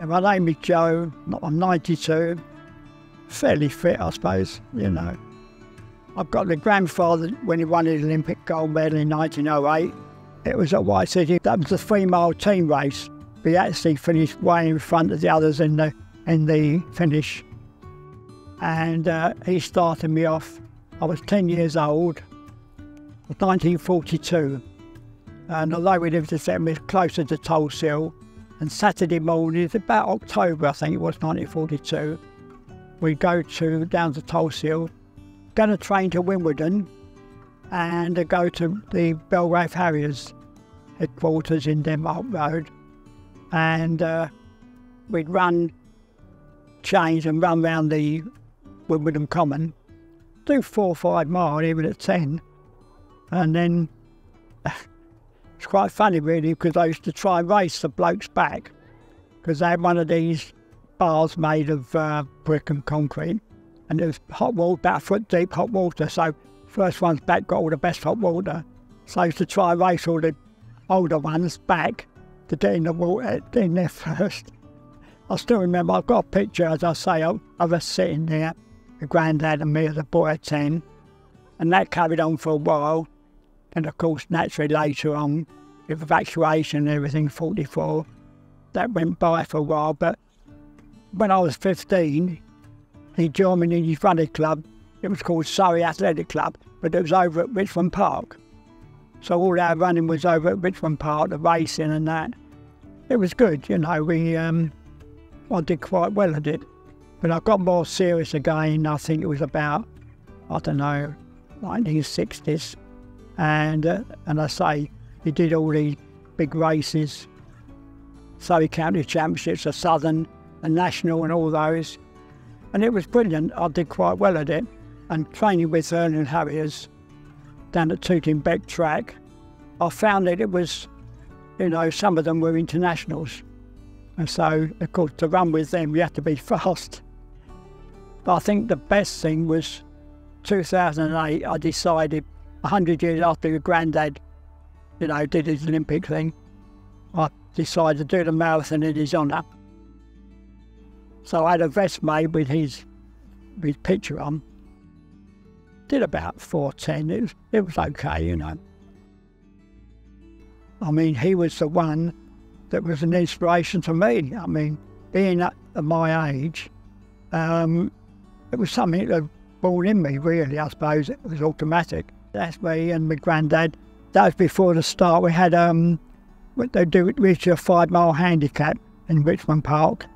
My name is Joe, I'm 92, fairly fit I suppose, you know. I've got the grandfather when he won his Olympic gold medal in 1908. It was at White City. That was a 3-mile team race. We actually finished way in front of the others in the finish. And he started me off. I was 10 years old. It was 1942. And although we lived a bit closer to Tulse, and Saturday morning, about October, I think it was 1942, we'd go down to Tulse, get a train to Wimbledon, and go to the Belgrave Harriers headquarters in Denmark Road. And we'd change and run round the Wimbledon Common, do 4 or 5 miles, even at 10. And then it's quite funny really, because I used to try and race the blokes back, because they had one of these bars made of brick and concrete, and it was hot water, about a foot deep hot water, so first ones back got all the best hot water. So I used to try and race all the older ones back to get in the water, in there first. I still remember, I've got a picture, as I say, of us sitting there, the granddad and me as a boy at 10, and that carried on for a while. And of course, naturally later on, with evacuation and everything, 44, that went by for a while. But when I was 15, he joined me in his running club. It was called Surrey Athletic Club, but it was over at Richmond Park. So all our running was over at Richmond Park, the racing and that. It was good, you know, I did quite well at it. But I got more serious again, I think it was about, I don't know, 1960s. And I say, he did all these big races, Surrey County Championships, the Southern, the National and all those. And it was brilliant, I did quite well at it. And training with Erling Harriers down at Tooting Beck track, I found that it was, you know, some of them were internationals. And so, of course, to run with them, you have to be fast. But I think the best thing was 2008, I decided, 100 years after your granddad, you know, did his Olympic thing, I decided to do the marathon in his honour. So I had a vest made with his picture on. Did about 4:10, it was okay, you know. I mean, he was the one that was an inspiration to me. I mean, being at my age, it was something that was born in me, really, I suppose. It was automatic. That's me and my granddad. That was before the start. We had, they reached a 5-mile handicap in Richmond Park.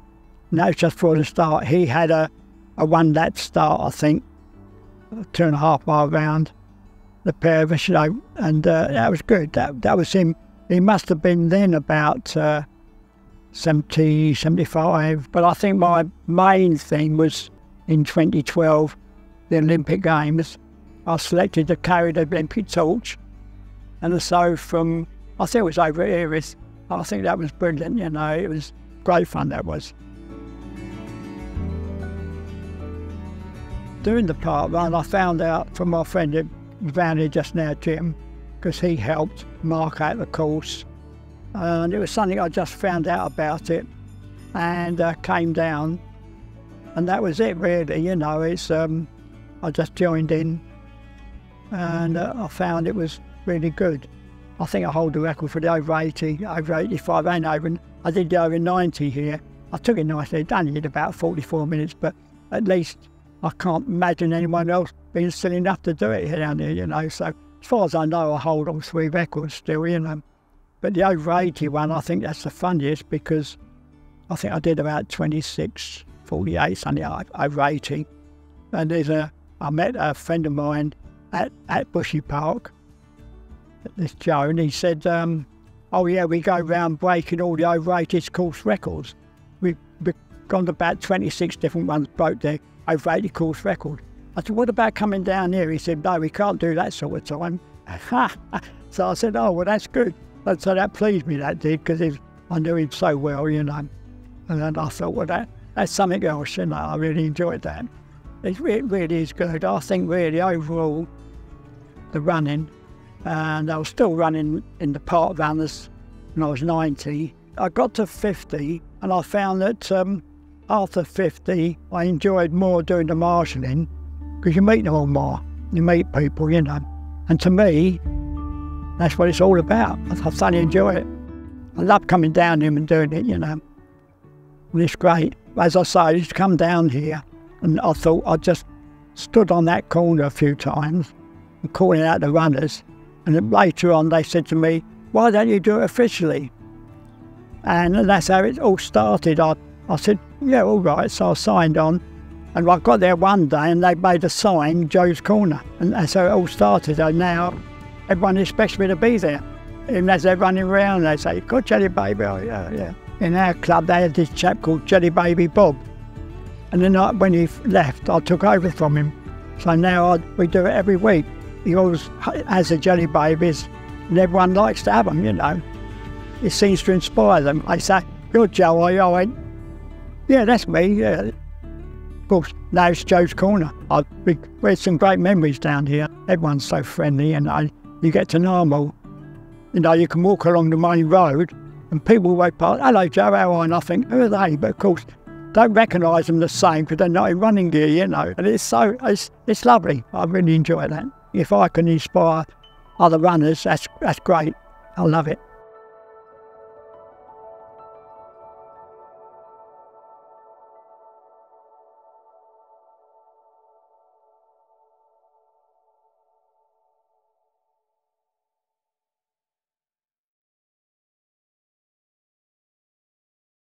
And that was just before the start. He had a 1-lap start, I think, a 2.5 mile round, the pair of us, you know, and that was good. That was him. He must have been then about 70, 75. But I think my main thing was in 2012, the Olympic Games. I was selected to carry the Olympic torch. And so from, I think it was over at Erith, I think that was brilliant, you know, it was great fun, that was. Doing the park run, I found out from my friend that was around here just now, Jim, because he helped mark out the course. And it was something I just found out about it and came down. And that was it really, you know, it's, I just joined in. And I found it was really good. I think I hold the record for the over 80, over 85 and over. I did the over 90 here. I took it nicely, it only did about 44 minutes, but at least I can't imagine anyone else being silly enough to do it here down there, you know. So as far as I know, I hold all 3 records still, you know. But the over 80 one, I think that's the funniest because I think I did about 26:48, something like over 80. And I met a friend of mine at Bushy Park, this Joe, and he said, oh yeah, we go round breaking all the over 80s course records. We've gone to about 26 different ones, broke the over 80 course record. I said, what about coming down here? He said, no, we can't do that sort of time. So I said, oh, well, that's good. And so that pleased me, that did, because I knew him so well, you know. And then I thought, well, that's something else, you know. I really enjoyed that. It really is good. I think really overall, the running, and I was still running in the park runners when I was 90, I got to 50 and I found that after 50, I enjoyed more doing the marshalling because you meet them all more. You meet people, you know. And to me, that's what it's all about. I thoroughly enjoy it. I love coming down here and doing it, you know. And it's great. As I say, I used to come down here and I thought I just stood on that corner a few times and calling out the runners. And then later on they said to me, why don't you do it officially? And that's how it all started. I said, yeah, all right. So I signed on. And I got there one day and they made a sign, Joe's Corner. And that's how it all started. And now everyone expects me to be there. Even as they're running around, they say, got Jelly Baby? Oh, yeah, yeah. In our club, they had this chap called Jelly Baby Bob. And then when he left, I took over from him. So now we do it every week. He always has the Jelly Babies, and everyone likes to have them, you know. It seems to inspire them. They say, you're Joe, are you? I went, yeah, that's me, yeah. Of course, now it's Joe's Corner. We had some great memories down here. Everyone's so friendly, and you get to know them all. You know, you can walk along the main road, and people walk past, hello Joe, how are you? And I think, who are they? But of course, don't recognise them the same because they're not in running gear, you know. And it's lovely. I really enjoy that. If I can inspire other runners, that's great. I love it.